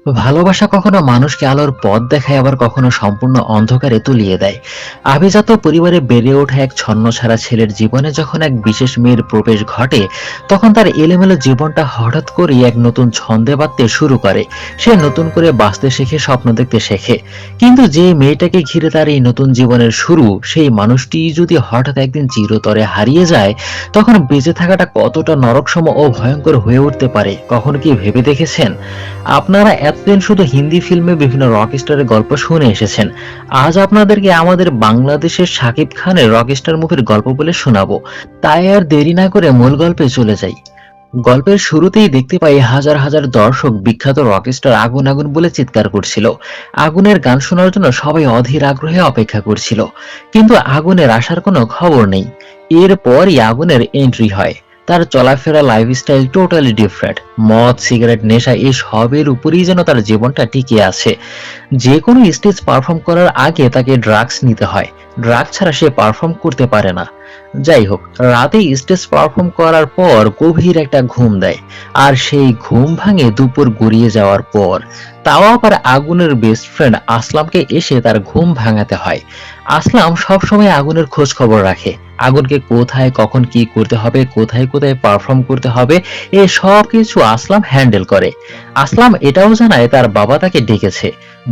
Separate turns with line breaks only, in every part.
ভালোবাসা কখনো মানুষকে আলোর পথ দেখায়, আবার কখনো সম্পূর্ণ অন্ধকারে তলিয়ে দেয়। আভিজাত পরিবারে বেড়ে ওঠা এক ছন্নছাড়া ছেলের জীবনে যখন এক বিশেষ মেয়ের প্রবেশ ঘটে, তখন তার এলোমেলো জীবনটা হঠাৎ করেই এক নতুন ছন্দে বাঁধতে শুরু করে। সে নতুন করে বাঁচতে শেখে, স্বপ্ন দেখতে শেখে। কিন্তু যে মেয়েটাকে ঘিরে তার এই নতুন জীবনের শুরু, সেই মানুষটি যদি হঠাৎ একদিন চিরতরে হারিয়ে যায়, তখন বেঁচে থাকাটা কতটা নরকসম ও ভয়ঙ্কর হয়ে উঠতে পারে, কখনো কি ভেবে দেখেছেন? আপনারা এতদিন শুধু হিন্দি ফিল্মে বিভিন্ন রক স্টারের গল্প শুনে এসেছেন। আজ আপনাদেরকে আমাদের বাংলাদেশের শাকিব খানের রক স্টার মুভির গল্প বলে শোনাবো। তাই আর দেরি না করে মূল গল্পে চলে যাই। গল্পের শুরুতেই দেখতে পাই হাজার হাজার দর্শক বিখ্যাত রকস্টার আগুন আগুন বলে চিৎকার করছিল। আগুনের গান শোনার জন্য সবাই অধীর আগ্রহে অপেক্ষা করছিল। কিন্তু আগুনের আসার কোনো খবর নেই। এরপরই আগুনের এন্ট্রি হয়। তার চলাফেরা, লাইফস্টাইল টোটালি ডিফারেন্ট। মদ, সিগারেট, নেশা এই সবের উপরেই যেন তার জীবনটা টিকে আছে। যে কোনো স্টেজ পারফর্ম করার আগে তাকে ড্রাগস নিতে হয়। ড্রাগ ছাড়া সে পারফর্ম করতে পারে না। যাই হোক, রাতে স্টেজ পারফর্ম করার পর গভীর একটা ঘুম দেয়। আর সেই ঘুম ভাঙে দুপুর গড়িয়ে যাওয়ার পর। তাও আবার আগুনের বেস্ট ফ্রেন্ড আসলামকে এসে তার ঘুম ভাঙাতে হয়। আসলাম সবসময় আগুনের খোঁজ খবর রাখে। আগুনকে কোথায় কখন কি করতে হবে, কোথায় কোথায় পারফর্ম করতে হবে, এ সব কিছু আসলাম হ্যান্ডেল করে। আসলাম এটাও জানায় তার বাবা তাকে ডেকেছে।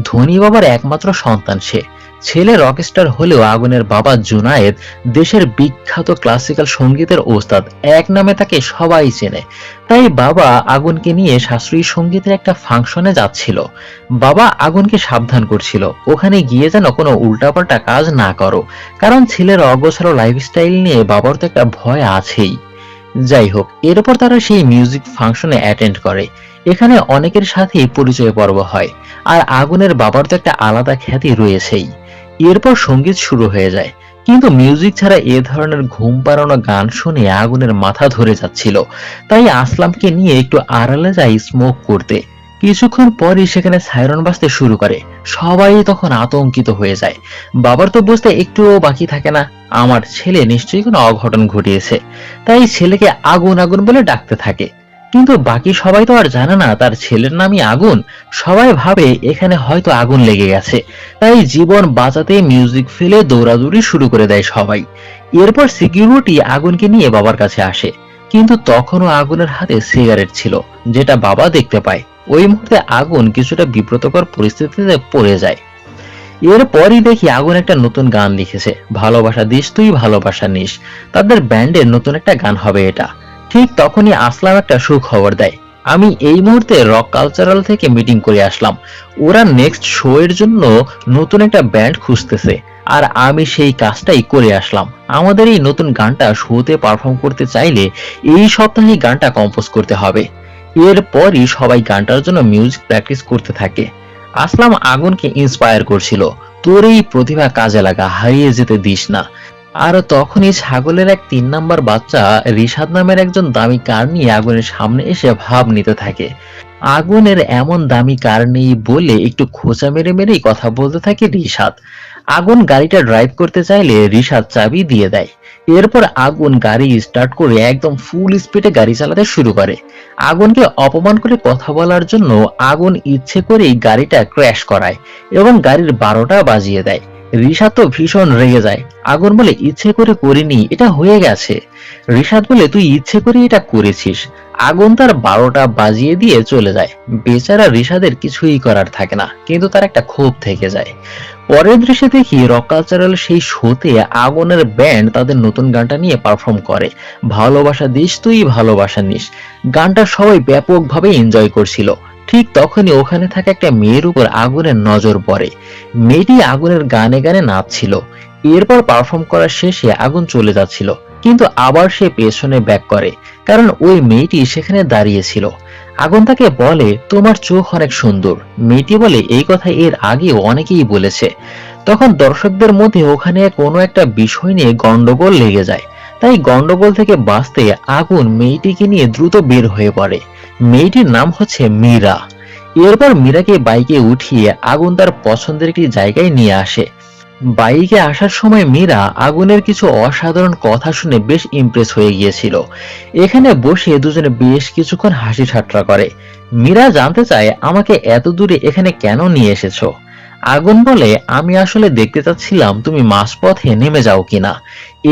ধনী বাবার একমাত্র সন্তান সে। ছেলে রকস্টার হলেও আগুনের বাবা জুনায়েদ দেশের বিখ্যাত ক্লাসিক্যাল সঙ্গীতের ওস্তাদ। এক নামে তাকে সবাই চেনে। তাই বাবা আগুনকে নিয়ে শাস্ত্রীয় সঙ্গীতের একটা ফাংশনে যাচ্ছিল। বাবা আগুনকে সাবধান করছিল, ওখানে গিয়ে যেন কোনো উল্টাপাল্টা কাজ না করো। কারণ ছেলের অগোছালো লাইফস্টাইল নিয়ে বাবার তো একটা ভয় আছেই। যাই হোক, এরপর তারা সেই মিউজিক ফাংশনে অ্যাটেন্ড করে। এখানে অনেকের সাথেই পরিচয় পর্ব হয়। আর আগুনের বাবার তো একটা আলাদা খ্যাতি রয়েছেই। এরপর সঙ্গীত শুরু হয়ে যায়। কিন্তু মিউজিক ছাড়া এ ধরনের ঘুম পাড়ানো গান শুনে আগুনের মাথা ধরে যাচ্ছিল। তাই আসলামকে নিয়ে একটু আড়ালে যায় স্মোক করতে। কিছুক্ষণ পরই সেখানে সাইরন বাজতে শুরু করে। সবাই তখন আতঙ্কিত হয়ে যায়। বাবার তো বুঝতে একটুও বাকি থাকে না, আমার ছেলে নিশ্চয়ই কোনো অঘটন ঘটিয়েছে। তাই ছেলেকে আগুন আগুন বলে ডাকতে থাকে। কিন্তু বাকি সবাই তো আর জানে না তার ছেলের নামই আগুন। সবাই ভাবে এখানে হয়তো আগুন লেগে গেছে। তাই জীবন বাঁচাতে মিউজিক ফেলে দৌড়াদৌড়ি শুরু করে দেয় সবাই। এরপর সিকিউরিটি আগুনকে নিয়ে বাবার কাছে আসে। কিন্তু তখনও আগুনের হাতে সিগারেট ছিল, যেটা বাবা দেখতে পায়। ওই মুহূর্তে আগুন কিছুটা বিব্রতকর পরিস্থিতিতে পড়ে যায়। এরপরই দেখি আগুন একটা নতুন গান লিখেছে, ভালোবাসা দিস তুই ভালোবাসা নিস। তাদের ব্যান্ডের নতুন একটা গান হবে এটা। ঠিক তখনই আসলাম একটা সুখবর দেয়, আমি এই মুহূর্তে রক কালচারাল থেকে মিটিং করে আসলাম। ওরা নেক্সট শো এর জন্য নতুন একটা ব্যান্ড খুঁজতেছে। আর আমি সেই কাজটাই করে আসলাম। আমাদের এই নতুন গানটা শোতে পারফর্ম করতে চাইলে এই সপ্তাহেই গানটা কম্পোজ করতে হবে। এরপরই সবাই গানটার জন্য মিউজিক প্র্যাকটিস করতে থাকে। আসলাম আগুনকে ইন্সপায়ার করছিল, তোর এই প্রতিভা কাজে লাগা, হারিয়ে যেতে দিস না। আর তখনই ছাগলের এক 3 নাম্বার বাচ্চা রিশাদ নামের একজন দামি কার নিয়ে আগুনের সামনে এসে ভাব নিতে থাকে। আগুনের এমন দামি কার নেই বলে একটু খোঁচা মেরে মেরেই কথা বলতে থাকে রিশাদ। আগুন গাড়িটা ড্রাইভ করতে চাইলে রিশাদ চাবি দিয়ে দেয়। এরপর আগুন গাড়ি স্টার্ট করে একদম ফুল স্পিডে গাড়ি চালাতে শুরু করে। আগুনকে অপমান করে কথা বলার জন্য আগুন ইচ্ছে করেই গাড়িটা ক্র্যাশ করায় এবং গাড়ির 12টা বাজিয়ে দেয়। রিশাদ তো ভীষণ রেগে যায়। আগুন বলে, ইচ্ছে করে করিনি, এটা হয়ে গেছে। রিশাদ বলে, তুই ইচ্ছে করে এটা করেছিস। আগুন তার 12টা বাজিয়ে দিয়ে চলে যায়। বেচারা রিশাদের কিছুই করার থাকে না, কিন্তু তার একটা ক্ষোভ থেকে যায়। পরের দৃশ্যে দেখি রক কালচারাল সেই শোতে আগুনের ব্যান্ড তাদের নতুন গানটা নিয়ে পারফর্ম করে, ভালোবাসা দিস তুই ভালোবাসা নিস। গানটা সবাই ব্যাপকভাবে এনজয় করছিল। ঠিক তখনই ওখানে থাকা একটা মেয়ের উপর আগুনের নজর পড়ে। মেয়েটি আগুনের গানে গানে নাচছিল। এরপর পারফর্ম করার শেষে আগুন চলে যাচ্ছিল, কিন্তু আবার সে পেছনে ব্যাক করে, কারণ ওই মেয়েটি সেখানে দাঁড়িয়েছিল। আগুন তাকে বলে, তোমার চোখ অনেক সুন্দর। মেয়েটি বলে, এই কথা এর আগেও অনেকেই বলেছে। তখন দর্শকদের মধ্যে ওখানে কোনো একটা বিষয় নিয়ে গন্ডগোল লেগে যায়। তাই গন্ডগোল থেকে বাঁচতে আগুন মেয়েটিকে নিয়ে দ্রুত বের হয়ে পড়ে। মেয়েটির নাম হচ্ছে মীরা। এরপর মীরাকে বাইকে উঠিয়ে আগুন তার পছন্দের একটি জায়গায় নিয়ে আসে। বাইকে আসার সময় মীরা আগুনের কিছু অসাধারণ কথা শুনে বেশ ইমপ্রেস হয়ে গিয়েছিল। এখানে বসে দুজনে বেশ কিছুক্ষণ হাসি ঠাট্টা করে। মীরা জানতে চায় আমাকে এত দূরে এখানে কেন নিয়ে এসেছো। আগুন বলে, আমি আসলে দেখতে চাচ্ছিলাম তুমি মাঝপথে নেমে যাও কিনা।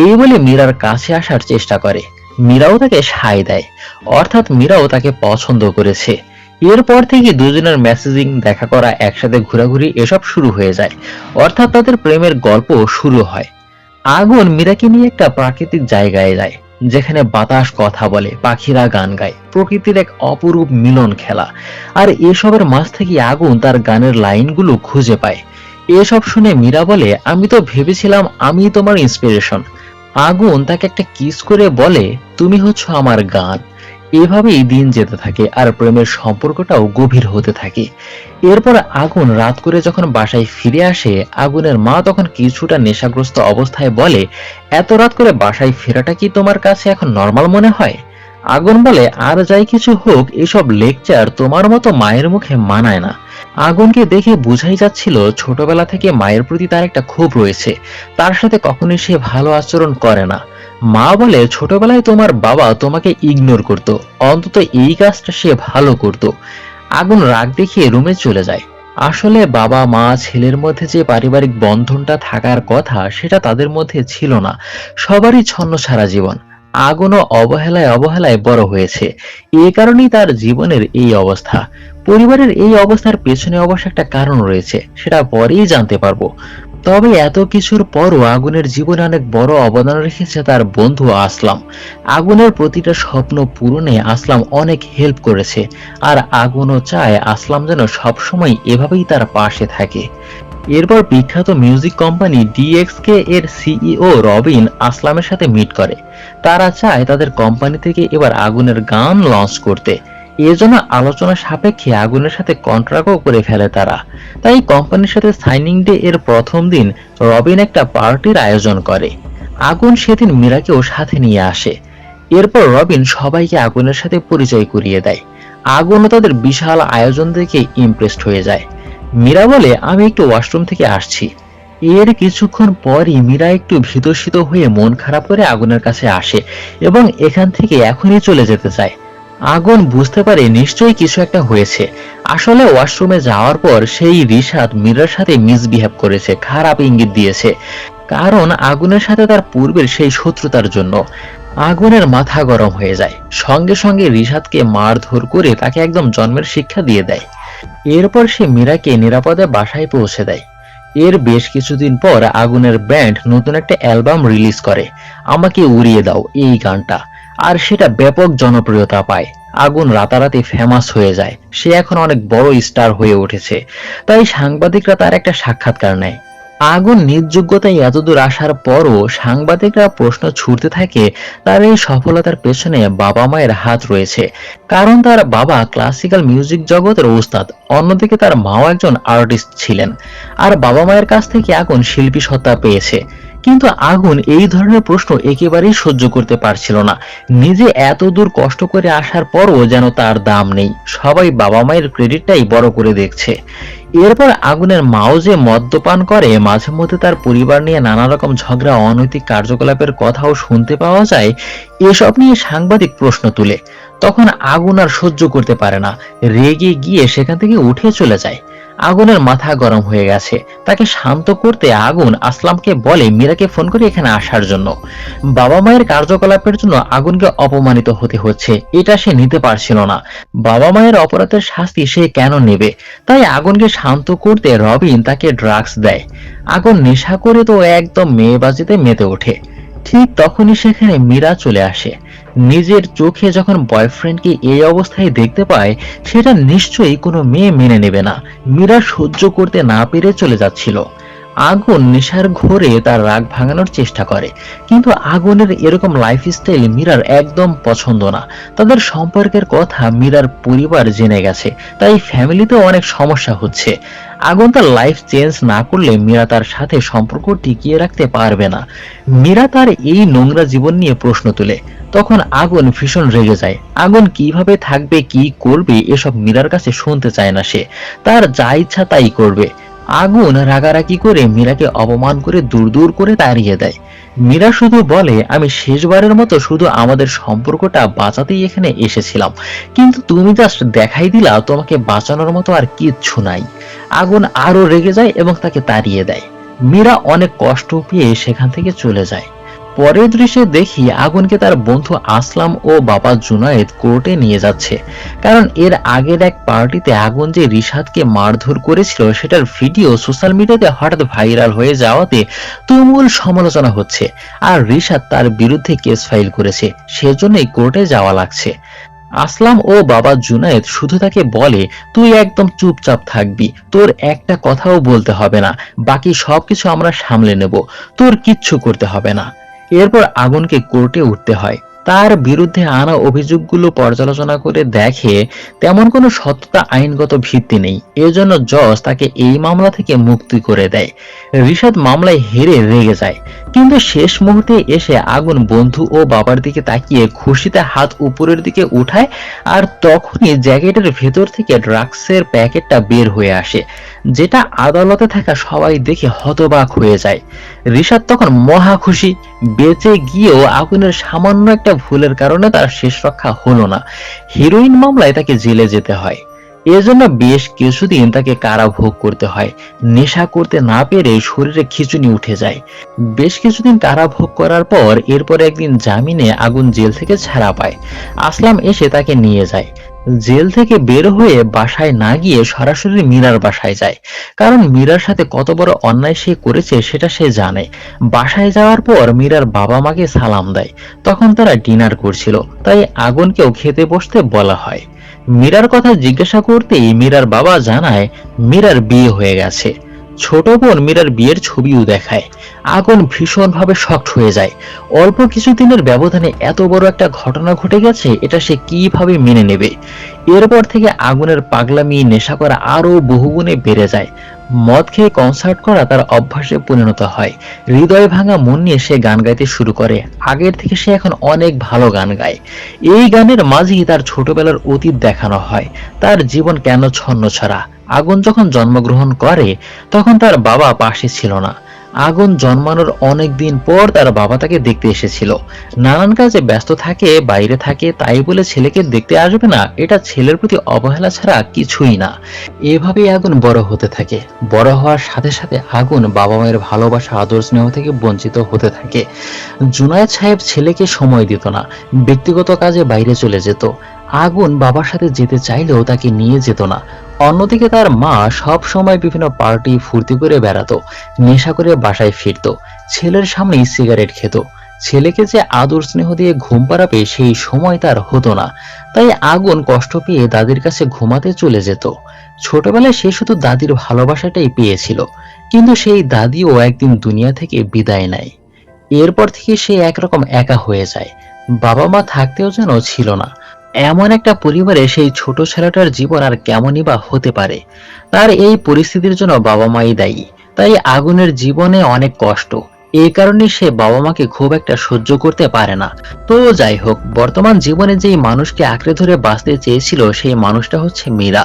এই বলে মীরার কাছে আসার চেষ্টা করে। মীরাও তাকে সায় দেয়, অর্থাৎ মীরাও তাকে পছন্দ করেছে। এরপর থেকে দুজনের মেসেজিং, দেখা করা, একসাথে ঘোরাঘুরি এসব শুরু হয়ে যায়, অর্থাৎ তাদের প্রেমের গল্প শুরু হয়। আগুন মীরাকে নিয়ে একটা প্রাকৃতিক জায়গায় যায়, যেখানে বাতাস কথা বলে, পাখিরা গান গায়, প্রকৃতির এক অপরূপ মিলন খেলা। আর এসবের মাঝ থেকে আগুন তার গানের লাইনগুলো খুঁজে পায়। এসব শুনে মীরা বলে, আমি তো ভেবেছিলাম আমি তোমার ইন্সপিরেশন। আগুন তাকে একটা কিস করে বলে, তুমি হচ্ছ আমার গান। এভাবেই দিন যেতে থাকে আর প্রেমের সম্পর্কটাও গভীর হতে থাকে। এরপর আগুন রাত করে যখন বাসায় ফিরে আসে, আগুনের মা তখন কিছুটা নেশাগ্রস্ত অবস্থায় বলে, এত রাত করে বাসায় ফেরাটা কি তোমার কাছে এখন নর্মাল মনে হয়? আগুন বলে, আর যাই কিছু হোক, এসব লেকচার তোমার মতো মায়ের মুখে মানায় না। আগুনকে দেখে বোঝাই যাচ্ছিল ছোটবেলা থেকে মায়ের প্রতি তার একটা ক্ষোভ রয়েছে, তার সাথে কখনোই সে ভালো আচরণ করে না। মা বলে, ছোটবেলায় তোমার বাবা তোমাকে ইগনোর করত, অন্তত এই কাজটা সে ভালো করত। আগুন রাগ দেখিয়ে রুমে চলে যায়। আসলে বাবা মা ছেলের মধ্যে যে পারিবারিক বন্ধনটা থাকার কথা, সেটা তাদের মধ্যে ছিল না। সবারই ছন্নছাড়া জীবন। আগুনও অবহেলায় অবহেলায় বড় হয়েছে। এ কারণেই তার জীবনের এই অবস্থা। পরিবারের এই অবস্থার পেছনে অবশ্য একটা কারণ রয়েছে, সেটা পরেই জানতে পারবো। তবে এত কিছুর পরও আগুনের জীবনে অনেক বড় অবদান রেখেছে তার বন্ধু আসলাম। আগুনের প্রতিটা স্বপ্ন পূরণে আসলাম অনেক হেল্প করেছে, আর আগুনও চায় আসলাম যেন সবসময় এভাবেই তার পাশে থাকে। এরপর বিখ্যাত মিউজিক কোম্পানি ডিএক্সকে এর সিইও রবিন আসলামের সাথে মিট করে। তারা চায় তাদের কোম্পানি থেকে এবার আগুনের গান লঞ্চ করতে। এজন্য আলোচনা সাপেক্ষে আগুনের সাথে কন্ট্রাক্টও করে ফেলে তারা। তাই কোম্পানির সাথে সাইনিং ডে এর প্রথম দিন রবিন একটা পার্টির আয়োজন করে। আগুন সেদিন মীরাকেও সাথে নিয়ে আসে। এরপর রবিন সবাইকে আগুনের সাথে পরিচয় করিয়ে দেয়। আগুনও তাদের বিশাল আয়োজন দেখে ইমপ্রেসড হয়ে যায়। মীরা বলে, আমি একটু ওয়াশরুম থেকে আসছি। এর কিছুক্ষণ পরই মীরা একটু ভীতসিত হয়ে মন খারাপ করে আগুনের কাছে আসে এবং এখান থেকে এখনই চলে যেতে চায়। আগুন বুঝতে পারে নিশ্চয়ই কিছু একটা হয়েছে। আসলে ওয়াশরুমে যাওয়ার পর সেই রিশাদ মীরার সাথে মিসবিহেভ করেছে, খারাপ ইঙ্গিত দিয়েছে, কারণ আগুনের সাথে তার পূর্বের সেই শত্রুতার জন্য। আগুনের মাথা গরম হয়ে যায়, সঙ্গে সঙ্গে রিশাদকে মারধর করে তাকে একদম জন্মের শিক্ষা দিয়ে দেয়। এরপর সে মীরাকে নিরাপদে বাসায় পৌঁছে দেয়। এর বেশ কিছুদিন পর আগুনের ব্যান্ড নতুন একটা অ্যালবাম রিলিজ করে, আমাকে উড়িয়ে দাও এই গানটা। আর সেটা ব্যাপক জনপ্রিয়তা পায়। আগুন রাতারাতি ফেমাস হয়ে যায়, সে এখন অনেক বড় স্টার হয়ে উঠেছে। তাই সাংবাদিকরা তার একটা সাক্ষাৎকার নেয়। আগুন নিজ যোগ্যতায় এতদূর আসার পরও সাংবাদিকরা প্রশ্ন ছুড়তে থাকে তার এই সফলতার পেছনে বাবা মায়ের হাত রয়েছে, কারণ তার বাবা ক্লাসিক্যাল মিউজিক জগতের ওস্তাদ, অন্যদিকে তার মাও একজন আর্টিস্ট ছিলেন। আর বাবা মায়ের কাছ থেকে আগুন শিল্পী সত্তা পেয়েছে। কিন্তু আগুন এই ধরনের প্রশ্ন একেবারেই সহ্য করতে পারছিল না। নিজে এত দূর কষ্ট করে আসার পরও যেন তার দাম নেই, সবাই বাবা মায়ের ক্রেডিটটাই বড় করে দেখছে। এরপর আগুনের মাও যে মদ্যপান করে, মাঝে মধ্যে তার পরিবার নিয়ে নানা রকম ঝগড়া, অনৈতিক কার্যকলাপের কথাও শুনতে পাওয়া যায়। এসব নিয়ে সাংবাদিক প্রশ্ন তুলে। তখন আগুন আর সহ্য করতে পারে না, রেগে গিয়ে সেখান থেকে উঠে চলে যায়। আগুনের মাথা গরম হয়ে গেছে। তাকে শান্ত করতে আগুন আসলামকে বলে মীরাকে ফোন করে এখানে আসার জন্য। বাবা মায়ের কার্যকলাপের জন্য আগুনকে অপমানিত হতে হচ্ছে, এটা সে নিতে পারছিল না। বাবা মায়ের অপরাধের শাস্তি সে কেন নেবে? তাই আগুনকে শান্ত করতে রবিন তাকে ড্রাগস দেয়। আগুন নেশা করে তো একদম মেয়েবাজিতে মেতে ওঠে। ঠিক তখনই সেখানে মীরা চলে আসে। নিজের চোখে যখন বয়ফ্রেন্ডকে এই অবস্থায় দেখতে পায়, সেটা নিশ্চয়ই কোনো মেয়ে মেনে নেবে না। মীরা সহ্য করতে না পেরে চলে যাচ্ছিল। আগুন নেশার ঘোরে তার রাগ ভাঙানোর চেষ্টা করে, কিন্তু আগুনের এরকম লাইফস্টাইল মীরার একদম পছন্দ না। তাদের সম্পর্কের কথা মীরার পরিবার জেনে গেছে, তাই ফ্যামিলিতে অনেক সমস্যা হচ্ছে। আগুন তার লাইফ চেঞ্জ না করলে মীরা তার সাথে সম্পর্ক টিকিয়ে রাখতে পারবে না। মীরা তার এই নোংরা জীবন নিয়ে প্রশ্ন তুলে। তখন আগুন ভীষণ রেগে যায়। আগুন কিভাবে থাকবে, কি করবে, এসব মীরার কাছে শুনতে চায় না সে। তার যা ইচ্ছা তাই করবে। আগুন রাগারাগি করে মীরাকে অপমান করে দূর দূর করে তাড়িয়ে দেয়। মীরা শুধু বলে, আমি শেষবারের মতো শুধু আমাদের সম্পর্কটা বাঁচাতেই এখানে এসেছিলাম, কিন্তু তুমি জাস্ট দেখাই দিলা তোমাকে বাঁচানোর মতো আর কিচ্ছু নাই। আগুন আরো রেগে যায় এবং তাকে তাড়িয়ে দেয়। মীরা অনেক কষ্ট পেয়ে সেখান থেকে চলে যায়। পরের দৃশ্যে দেখি আগুনকে তার বন্ধু আসলাম ও বাবা জুনায়েদ কোর্টে নিয়ে যাচ্ছে, কারণ এর আগের এক পার্টিতে আগুন যে রিশাদকে মারধর করেছিল সেটার ভিডিও সোশ্যাল মিডিয়াতে হঠাৎ ভাইরাল হয়ে যাওয়াতে তুমুল সমালোচনা হচ্ছে, আর রিশাদ তার বিরুদ্ধে কেস ফাইল করেছে, সেজন্যই কোর্টে যাওয়া লাগছে। আসলাম ও বাবা জুনায়েদ শুধু তাকে বলে, তুই একদম চুপচাপ থাকবি, তোর একটা কথাও বলতে হবে না, বাকি সবকিছু আমরা সামলে নেব, তোর কিচ্ছু করতে হবে না। এরপর আগুনকে কোর্টে উঠতে হয়। তার বিরুদ্ধে আনা অভিযোগগুলো পর্যালোচনা করে দেখে তেমন কোনো সত্যতা আইনগত ভিত্তি নেই, এজন্য জজ তাকে এই মামলা থেকে মুক্তি করে দেয়। রিশাদ মামলায় হেরে রেগে যায়, কিন্তু শেষ মুহূর্তে এসে আগুন বন্ধু ও বাবার দিকে তাকিয়ে খুশিতে হাত উপরের দিকে উঠায়, আর তখনই জ্যাকেটের ভেতর থেকে ড্রাগসের প্যাকেটটা বের হয়ে আসে, যেটা আদালতে থাকা সবাই দেখে হতবাক হয়ে যায়। রিশাদ তখন মহা খুশি। বেঁচে গিয়েও আগুনের সামান্য একটা ভুলের কারণে তার শেষ রক্ষা হলো না। হিরোইন মামলায় তাকে জেলে যেতে হয়, এজন্য বেশ কিছুদিন তাকে কারাভোগ করতে হয়। নেশা করতে না পেরে শরীরে খিঁচুনি উঠে যায়। বেশ কিছুদিন কারাভোগ করার পর এরপর একদিন জামিনে আগুন জেল থেকে ছাড়া পায়। আসলাম এসে তাকে নিয়ে যায়। জেল থেকে বের হয়ে বাসায় না গিয়ে সরাসরি মীরার বাসায় যায়, কারণ মীরার সাথে কত বড় অন্যায় সে করেছে সেটা সে জানে। বাসায় যাওয়ার পর মীরার বাবা মাকে সালাম দেয়, তখন তারা ডিনার করছিল, তাই আগুনকেও খেতে বসতে বলা হয়। মীরার কথা জিজ্ঞাসা করতেই মীরার বাবা জানায় মীরার বিয়ে হয়ে গেছে। ছোট বোন মীরার বিয়ের ছবিও দেখায়। আগুন ভীষণভাবে শকড হয়ে যায়। অল্প কিছুদিনের ব্যবধানে এত বড় একটা ঘটনা ঘটে গেছে, এটা সে কিভাবে মেনে নেবে। এরপর থেকে আগুনের পাগলামি, নেশা করা আরো বহুগুণে বেড়ে যায়। মদ খেয়ে কনসার্ট করা তার অভ্যাসে পরিণত হয়। হৃদয় ভাঙা মন নিয়ে সে গান গাইতে শুরু করে। আগের থেকে সে এখন অনেক ভালো গান গায়। এই গানের মাঝেই তার ছোটবেলার অতীত দেখানো হয়, তার জীবন কেন ছন্নছাড়া। আগুন যখন জন্মগ্রহণ করে তখন তার বাবা পাশে ছিল না। আগুন জন্মানোর অনেক দিন পর তার বাবা তাকে দেখতে এসেছিল। নানান কাজে ব্যস্ত থাকে, বাইরে থাকে, তাই বলে ছেলেকে দেখতে আসবে না, এটা ছেলের প্রতি অবহেলা ছাড়া কিছুই না। এভাবেই আগুন বড় হতে থাকে। বড় হওয়ার সাথে সাথে আগুন বাবা মায়ের ভালোবাসা, আদর, স্নেহ থেকে বঞ্চিত হতে থাকে। জুনায়েদ সাহেব ছেলেকে সময় দিত না, ব্যক্তিগত কাজে বাইরে চলে যেত। আগুন বাবার সাথে যেতে চাইলেও তাকে নিয়ে যেত না। অন্যদিকে তার মা সব সময় বিভিন্ন পার্টি ফুর্তি করে বেড়াতো, নেশা করে বাসায় ফিরতো, ছেলের সামনেই সিগারেট খেত। ছেলেকে যে আদর স্নেহ দিয়ে ঘুম পাড়াবে সেই সময় তার হতো না, তাই আগুন কষ্ট পেয়ে দাদির কাছে ঘুমাতে চলে যেত। ছোটবেলায় সে শুধু দাদির ভালোবাসাটাই পেয়েছিল, কিন্তু সেই দাদিও একদিন দুনিয়া থেকে বিদায় নেয়। এরপর থেকে সে একরকম একা হয়ে যায়। বাবা মা থাকতেও যেন ছিল না। এমন একটা পরিবারে সেই ছোট ছেলেটার জীবন আর কেমনই বা হতে পারে। তার এই পরিস্থিতির জন্য বাবা মাই দায়ী। তাই আগুনের জীবনে অনেক কষ্ট। এই কারণে সে বাবা মাকে খুব একটা সহ্য করতে পারে না। তো যাই হোক, বর্তমান জীবনে যেই মানুষকে আঁকড়ে ধরে বাঁচতে চেয়েছিল সেই মানুষটা হচ্ছে মীরা।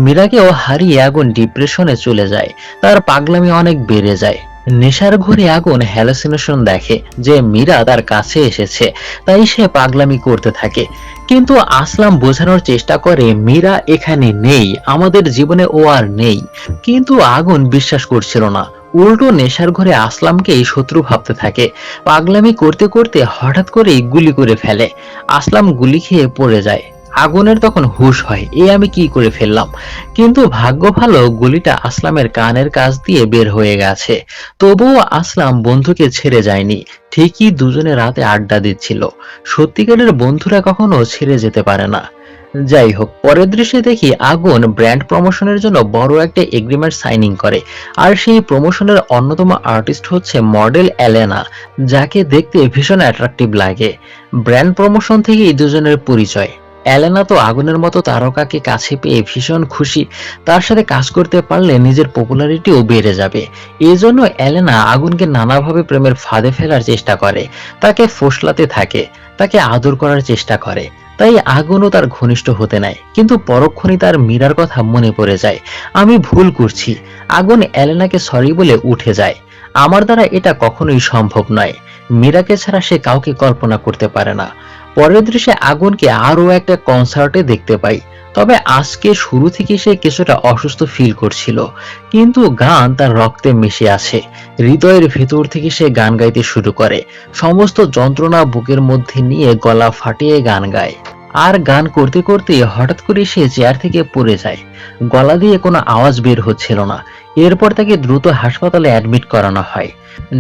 মীরাকেও হারিয়ে আগুন ডিপ্রেশনে চলে যায়। তার পাগলামি অনেক বেড়ে যায়। নেশার ঘরে আগুন হ্যালুসিনেশন দেখে যে মীরা তার কাছে এসেছে, তাই সে পাগলামি করতে থাকে। কিন্তু আসলাম বোঝানোর চেষ্টা করে মীরা এখানে নেই, আমাদের জীবনে ও আর নেই। কিন্তু আগুন বিশ্বাস করছিল না, উল্টো নেশার ঘরে আসলামকেই শত্রু ভাবতে থাকে। পাগলামি করতে করতে হঠাৎ করেই গুলি করে ফেলে। আসলাম গুলি খেয়ে পড়ে যায়। আগুনের তখন হুঁশ হয়, আমি কি করে ফেললাম। কিন্তু ভাগ্য ভালো গুলিটা আসলামের কানের কাছ দিয়ে বের হয়ে গেছে। তবুও আসলাম বন্ধুকে ছেড়ে যায়নি। ঠিকই দুজনে রাতে আড্ডা দিচ্ছিল। সত্যিকারের বন্ধুরা কখনো ছেড়ে যেতে পারে না। যাই হোক, পরের দৃশ্যে দেখি আগুন ব্র্যান্ড প্রমোশনের জন্য বড় একটা এগ্রিমেন্ট সাইনিং করে। আর সেই প্রমোশনের অন্যতম আর্টিস্ট হচ্ছে মডেল এলেনা, যাকে দেখতে ভীষণ অ্যাট্রাকটিভ লাগে। ব্র্যান্ড প্রমোশন থেকেই দুজনের পরিচয়। এলেনা তো আগুনের মতো তারকাকে কাছে পেয়ে ভীষণ খুশি। তার সাথে কাজ করতে পারলে নিজের পপুলারিটিও বেড়ে যাবে। এজন্য এলেনা আগুনকে নানাভাবে প্রেমের ফাঁদে ফেলার চেষ্টা করে, তাকে ফোসলাতে থাকে, তাকে আদর করার চেষ্টা করে। তাই আগুনও তার ঘনিষ্ঠ হতে নেয়, কিন্তু পরক্ষণে তার মীরার কথা মনে পড়ে যায়। আমি ভুল করছি। আগুন এলেনাকে সরি বলে উঠে যায়। আমার দ্বারা এটা কখনোই সম্ভব নয়। মীরাকে ছাড়া সে কাউকে কল্পনা করতে পারে না। পরের দৃশ্যে আগুনকে আরো একটা কনসার্টে দেখতে পাই। তবে আজকে শুরু থেকে সে কিছুটা অসুস্থ ফিল করছিল, কিন্তু গান তার রক্তে মিশে আছে। হৃদয়ের ভেতর থেকে সে গান গাইতে শুরু করে, সমস্ত যন্ত্রণা বুকের মধ্যে নিয়ে গলা ফাটিয়ে গান গায়। আর গান করতে করতে হঠাৎ করে সে চেয়ার থেকে পড়ে যায়। গলা দিয়ে কোনো আওয়াজ বের হচ্ছিল না। এরপর তাকে দ্রুত হাসপাতালে অ্যাডমিট করানো হয়।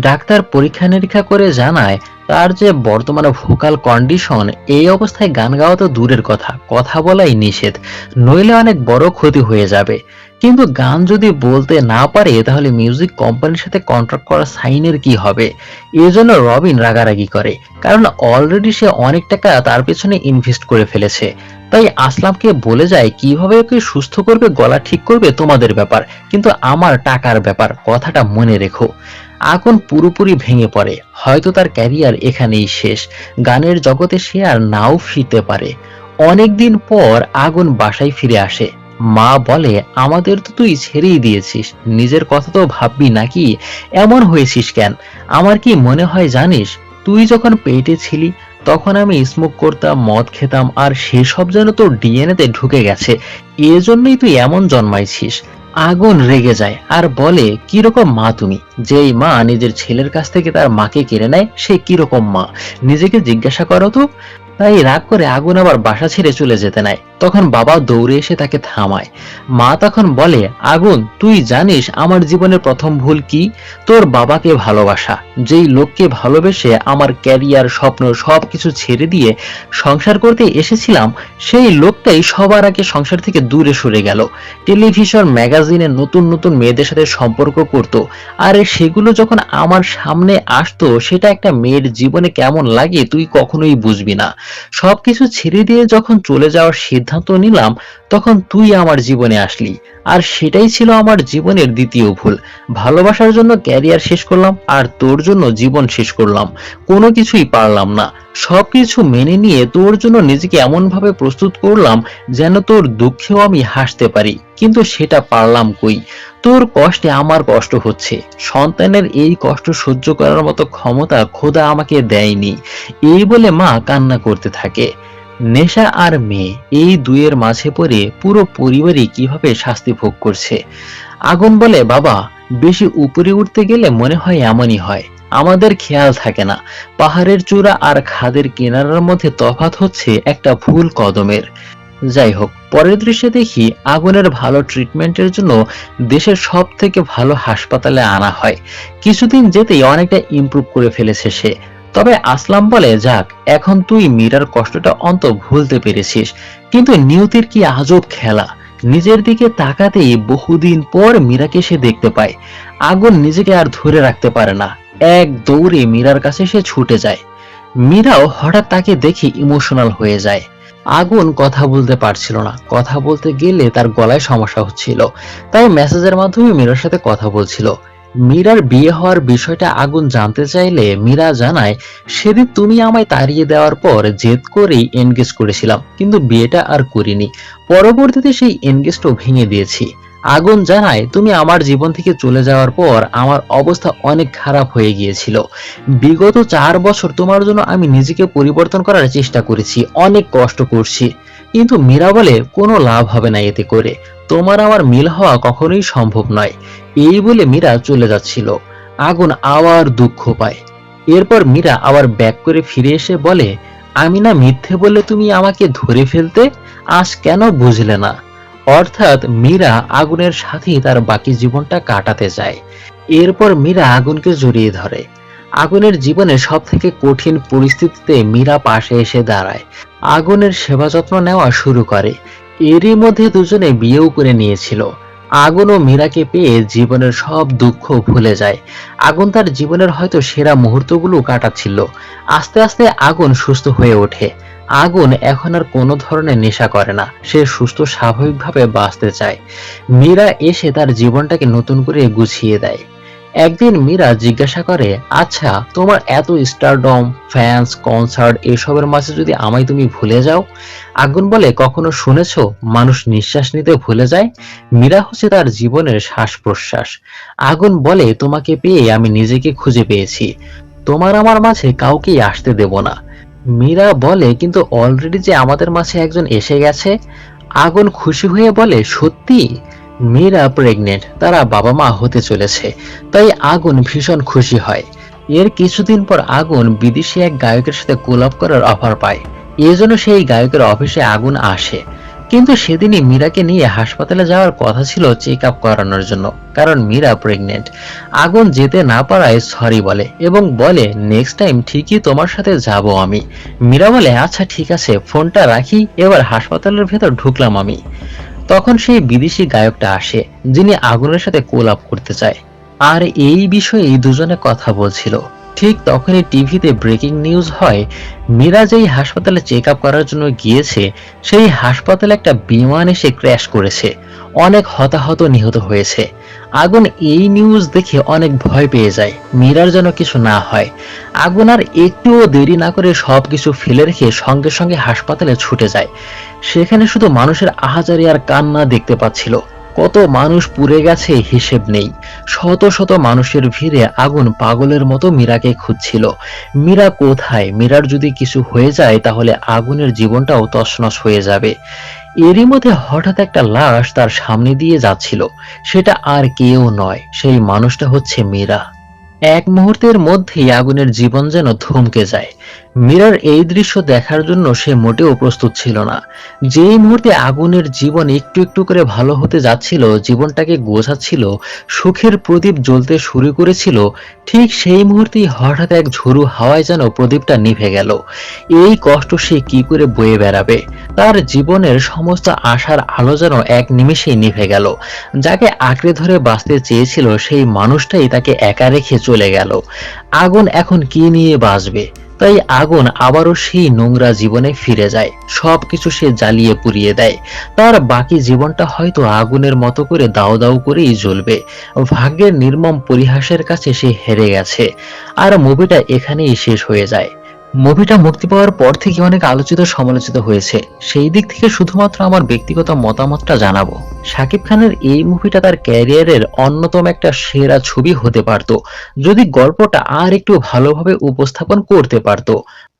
ডাক্তার পরীক্ষা নিরীক্ষা করে জানায় তার যে বর্তমানে ভোকাল কন্ডিশন, এই অবস্থায় গান গাওয়া তো দূরের কথা, কথা বলাই নিষেধ, নইলে অনেক বড় ক্ষতি হয়ে যাবে। কিন্তু গান যদি বলতে না পারে তাহলে মিউজিক কোম্পানির সাথে কন্ট্রাক্ট করা সাইনের কি হবে? এজন্য রবিন রাগারাগি করে, কারণ অলরেডি সে অনেক টাকা তার পেছনে ইনভেস্ট করে ফেলেছে। তাই আসলামকে বলে যায় কিভাবে ওকে সুস্থ করবে, গলা ঠিক করবে তোমাদের ব্যাপার, কিন্তু আমার টাকার ব্যাপার, কথাটা মনে রেখো। আগুন পুরোপুরি ভেঙে পড়ে। হয়তো তার ক্যারিয়ার এখানেই শেষ। গানের জগতে সে আর নাও ফিরতে পারে। অনেকদিন পর আগুন বাসায় ফিরে আসে। মা বলে, আমাদের তো তুই ছেড়েই দিয়েছিস, নিজের কথা তো ভাববি নাকি? এমন হয়েছিস কেন? আমার কি মনে হয় জানিস, তুই যখন পেটে ছিলি তখন আমি স্মোক করতাম, মদ খেতাম, আর সেসব যেন তোর ডিএনএ তে ঢুকে গেছে। এজন্যই তুই এমন জন্মাইছিস। আগুন রেগে যায় আর বলে, কিরকম মা তুমি? যেই মা নিজের ছেলের কাছ থেকে তার মাকে কেড়ে নেয়, সে কিরকম মা? নিজেকে জিজ্ঞাসা করো তো। তাই রাগ করে আগুন আবার বাসা ছেড়ে চলে যেতে নেয়। তখন বাবা দৌড়ে এসে তাকে থামায়। মা তখন বলে, আগুন, তুই জানিস আমার জীবনের প্রথম ভুল কি? তোর বাবাকে ভালোবাসা। যেই লোককে ভালোবেসে আমার ক্যারিয়ার, স্বপ্ন সবকিছু ছেড়ে দিয়ে সংসার করতে এসেছিলাম, সেই লোকটাই সবার আগে সংসার থেকে দূরে সরে গেল। টেলিভিশন, ম্যাগাজিনে নতুন নতুন মেয়েদের সাথে সম্পর্ক করত। আর সেগুলো যখন আমার সামনে আসতো, সেটা একটা মেয়ের জীবনে কেমন লাগে তুই কখনোই বুঝবি না। সবকিছু ছেড়ে দিয়ে যখন চলে যাওয়ার সিদ্ধান্ত নিলাম, তখন তুই আমার জীবনে আসলি। আর সেটাই ছিল আমার জীবনের দ্বিতীয় ভুল। ভালোবাসার জন্য ক্যারিয়ার শেষ করলাম, আর তোর জন্য জীবন শেষ করলাম। কোনো কিছুই পারলাম না। সবকিছু মেনে নিয়ে তোর জন্য নিজেকে এমন ভাবে প্রস্তুত করলাম যেন তোর দুঃখেও আমি হাসতে পারি, কিন্তু সেটা পারলাম কই? তোর কষ্টে আমার কষ্ট হচ্ছে। সন্তানের এই কষ্ট সহ্য করার মতো ক্ষমতা খোদা আমাকে দেয়নি। এই বলে মা কান্না করতে থাকে। নেশা আর মেয়ে, এই দুইয়ের মাঝে পড়ে পুরো পরিবারই কিভাবে শাস্তি ভোগ করছে। আগুন বলে, বাবা, বেশি উপরে উঠতে গেলে মনে হয় এমনই হয়। আমাদের খেয়াল থাকে না, পাহাড়ের চূড়া আর খাদের কিনারার মধ্যে তফাৎ হচ্ছে একটা ভুল কদমের। যাই হোক, পরের দৃশ্যে দেখি আগুনের ভালো ট্রিটমেন্টের জন্য দেশের সব থেকে ভালো হাসপাতালে আনা হয়। কিছুদিন যেতেই অনেকটা ইমপ্রুভ করে ফেলেছে সে। তবে আসলাম বলে, যাক, এখন তুই মীরার কষ্টটা অন্তত ভুলতে পেরেছিস। কিন্তু নিয়তির কি আজব খেলা! নিজের দিকে তাকাতেই বহুদিন পর মীরাকে সে দেখতে পায়। আগুন নিজেকে আর ধরে রাখতে পারে না। এক দৌড়ে মীরার কাছে সে ছুটে যায়। মীরাও হঠাৎ তাকে দেখে ইমোশনাল হয়ে যায়। আগুন কথা বলতে পারছিল না। কথা বলতে গেলে তার গলায় সমস্যা হচ্ছিল। তাই মেসেজের মাধ্যমে মীরার সাথে কথা বলছিল। মীরার বিয়ে হওয়ার বিষয়টা আগুন জানতে চাইলে মীরা জানায়, সেদিন তুমি আমায় তাড়িয়ে দেওয়ার পর জেদ করেই এনগেজ করেছিলাম, কিন্তু বিয়েটা আর করিনি। পরবর্তীতে সেই এনগেজটাও ভেঙে দিয়েছি। আগুন জানায়, তুমি আমার জীবন থেকে চলে যাওয়ার পর আমার অবস্থা অনেক খারাপ হয়ে গিয়েছিল। বিগত 4 বছর তোমার জন্য আমি নিজেকে পরিবর্তন করার চেষ্টা করেছি, অনেক কষ্ট করছি, কিন্তু মীরা বলে কোনো লাভ হবে না এতে করে। তোমার আমার মিল হওয়া কখনোই সম্ভব নয়। এই বলে মীরা চলে যাচ্ছিল। আগুন আবার দুঃখ পায়। এরপর মীরা আবার ব্যাক করে ফিরে এসে বলে, আমি না মিথ্যে বলে তুমি আমাকে ধরে ফেলতে, আজ কেন বুঝলে না? অর্থাৎ মীরা আগুনের সাথেই তার বাকি জীবনটা কাটাতে চায়। এরপর মীরা আগুনকে জড়িয়ে ধরে। আগুনের জীবনে সব থেকে কঠিন পরিস্থিতিতে মীরা পাশে এসে দাঁড়ায়। আগুনের সেবা যত্ন নেওয়া শুরু করে। এরই মধ্যে দুজনে বিয়েও করে নিয়েছিল। আগুন ও মীরাকে পেয়ে জীবনের সব দুঃখ ভুলে যায়। আগুন তার জীবনের হয়তো সেরা মুহূর্তগুলো কাটাচ্ছিল। আস্তে আস্তে আগুন সুস্থ হয়ে ওঠে। আগুন এখন আর কোনো ধরনের নেশা করে না। সে সুস্থ স্বাভাবিকভাবে বাঁচতে চায়। মীরা এসে তার জীবনটাকে নতুন করে গুছিয়ে দেয়। একদিন মীরা জিজ্ঞাসা করে, আচ্ছা তোমার এত স্টারডম, ফ্যান্স, কনসার্ট এসবের মাঝে যদি আমায় তুমি ভুলে যাও? আগুন বলে, কখনো শুনেছো মানুষ নিঃশ্বাস নিতে ভুলে যায়? মীরা হচ্ছে তার জীবনের শ্বাস প্রশ্বাস। আগুন বলে, তোমাকে পেয়ে আমি নিজেকে খুঁজে পেয়েছি, তোমার আমার মাঝে কাউকেই আসতে দেব না। মীরা বলে, কিন্তু অলরেডি যে আমাদের মাঝে একজন এসে গেছে। আগুন খুশি হয়ে বলে, সত্যি? মীরা প্রেগনেন্ট, তারা বাবা মা হতে চলেছে। তাই আগুন ভীষণ খুশি হয়। এর কিছুদিন পর আগুন বিদেশি এক গায়কের সাথে কোলাব করার অফার পায়। এজন্য সেই গায়কের অফিসে আগুন আসে। কিন্তু সেদিনই মীরাকে নিয়ে হাসপাতালে যাওয়ার কথা ছিল চেক আপ করানোর জন্য, কারণ মীরা প্রেগনেন্ট। আগুন যেতে না পারায় সরি বলে এবং বলে, নেক্সট টাইম ঠিকই তোমার সাথে যাব আমি। মীরা বলে, আচ্ছা ঠিক আছে, ফোনটা রাখি, এবার হাসপাতালের ভেতর ঢুকলাম আমি। তখন সেই বিদেশি গায়কটা আসে, যিনি আগুনের সাথে কোলাপ করতে চায়। আর এই বিষয়েই দুজনে কথা বলছিল। ঠিক তখনই টিভিতে ব্রেকিং নিউজ হয়, মীরা যেই হাসপাতালে চেক আপ করার জন্য গিয়েছে, সেই হাসপাতালে একটা বিমান এসে ক্র্যাশ করেছে। অনেক হতাহত নিহত হয়েছে। আগুন এই নিউজ দেখে অনেক ভয় পেয়ে যায়, মীরার যেন কিছু না হয়। আগুন আর একটুও দেরি না করে সবকিছু ফেলে রেখে সঙ্গে সঙ্গে হাসপাতালে ছুটে যায়। সেখানে শুধু মানুষের আহাজারি আর কান্না দেখতে পাচ্ছিল। কত মানুষ পুড়ে গেছে হিসেব নেই। শত শত মানুষের ভিড়ে আগুন পাগলের মতো মীরাকে খুঁজছিল। মীরা কোথায়? মীরার যদি কিছু হয়ে যায় তাহলে আগুনের জীবনটাও তছনছ হয়ে যাবে। এরই মধ্যে হঠাৎ একটা লাশ তার সামনে দিয়ে যাচ্ছিল। সেটা আর কেউ নয়, সেই মানুষটা হচ্ছে মীরা। এক মুহূর্তের মধ্যেই আগুনের জীবন যেন থমকে যায়। মীরার এই দৃশ্য দেখার জন্য সে মোটেও প্রস্তুত ছিল না। যেই মুহূর্তে আগুনের জীবন একটু একটু করে ভালো হতে যাচ্ছিল, জীবনটাকে গোছাচ্ছিল, সুখের প্রদীপ জ্বলতে শুরু করেছিল, ঠিক সেই মুহূর্তেই হঠাৎ এক ঝোড়ো হাওয়ায় যেন প্রদীপটা নিভে গেল। এই কষ্ট সে কি করে বয়ে বেড়াবে? তার জীবনের সমস্ত আশার আলো যেন এক নিমেষেই নিভে গেল। যাকে আঁকড়ে ধরে বাঁচতে চেয়েছিল সেই মানুষটাই তাকে একা রেখে চলে গেল। আগুন এখন কি নিয়ে বাঁচবে? তাই আগুন আবারও সেই নোংরা জীবনে ফিরে যায়। সবকিছু সে জ্বালিয়ে পুড়িয়ে দেয়। তার বাকি জীবনটা হয়তো আগুনের মতো করে দাউ দাউ করেই জ্বলবে। ভাগ্যের নির্মম পরিহাসের কাছে সে হেরে গেছে। আর মুভিটা এখানেই শেষ হয়ে যায়। মুভিটা মুক্তি পাওয়ার পর থেকে অনেক আলোচিত সমালোচিত হয়েছে। সেই দিক থেকে শুধুমাত্র আমার ব্যক্তিগত মতামতটা জানাবো। শাকিব খানের এই মুভিটা তার ক্যারিয়ারের অন্যতম একটা সেরা ছবি হতে পারত, যদি গল্পটা আর একটু ভালোভাবে উপস্থাপন করতে পারত।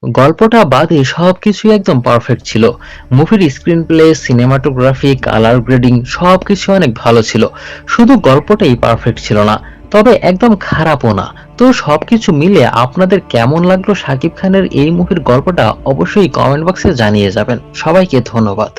গল্পটা বাদে সবকিছুই একদম পারফেক্ট ছিল। মুভির screen play, cinematography, colour grading সবকিছু অনেক ভালো ছিল। শুধু গল্পটাই পারফেক্ট ছিল না, তবে একদম খারাপও না। তো সবকিছু মিলে আপনাদের কেমন লাগলো শাকিব খানের এই মুভির গল্পটা অবশ্যই কমেন্ট বক্সে জানিয়ে যাবেন। সবাইকে ধন্যবাদ।